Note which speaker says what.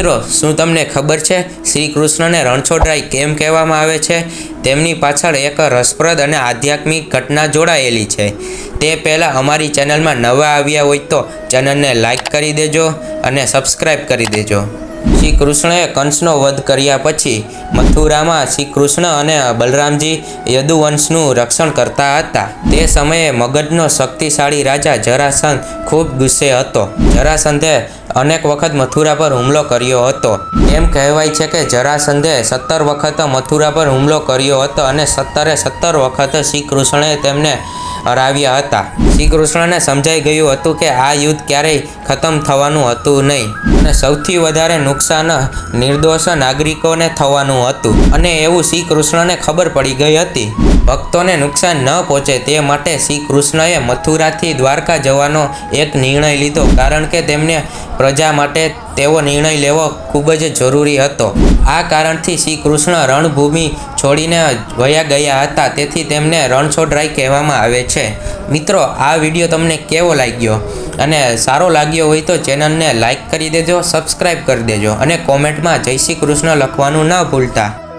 Speaker 1: મિત્રો, શું તમને ખબર છે શ્રી કૃષ્ણને રણછોડરાય કેમ કહેવામાં આવે છે? તેમની પાછળ એક રસપ્રદ અને આધ્યાત્મિક ઘટના જોડાયેલી છે. તે પહેલાં અમારી ચેનલમાં નવા આવ્યા હોય તો ચેનલને લાઈક કરી દેજો અને સબસ્ક્રાઈબ કરી દેજો. શ્રી કૃષ્ણએ કંસનો વધ કર્યા પછી મથુરામાં શ્રી કૃષ્ણ અને બલરામજી યદુવંશનું રક્ષણ કરતા હતા. તે સમયે મગધનો શક્તિશાળી રાજા જરાસંઘ ખૂબ ગુસ્સે હતો. જરાસંઘે અનેક વખત મથુરા પર હુમલો કર્યો હતો. એમ કહેવાય છે કે જરાસંઘે 17 વખત મથુરા પર હુમલો કર્યો હતો અને 17 વખત શ્રી કૃષ્ણએ તેમને હરાવ્યા હતા. શ્રી કૃષ્ણને સમજાઈ ગયું હતું કે આ યુદ્ધ ક્યારેય ખતમ થવાનું હતું નહીં અને સૌથી વધારે નુકસાન નિર્દોષ નાગરિકોને થવાનું હતું અને એવું શ્રી કૃષ્ણને ખબર પડી ગઈ હતી. ભક્તોને નુકસાન ન પહોંચે તે માટે શ્રી કૃષ્ણએ મથુરાથી દ્વારકા જવાનો એક નિર્ણય લીધો, કારણ કે તેમને પ્રજા માટે તેવો નિર્ણય લેવો ખૂબ જ જરૂરી હતો. આ કારણથી શ્રી કૃષ્ણ રણભૂમિ છોડીને વયા ગયા હતા, તેથી તેમને રણછોડરાય કહેવામાં આવે છે. મિત્રો, આ વિડીયો તમને કેવો લાગ્યો અને સારો લાગ્યો હોય તો ચેનલને લાઈક કરી દેજો, સબસ્ક્રાઈબ કરી દેજો અને કોમેન્ટમાં જય શ્રી કૃષ્ણ લખવાનું ન ભૂલતા.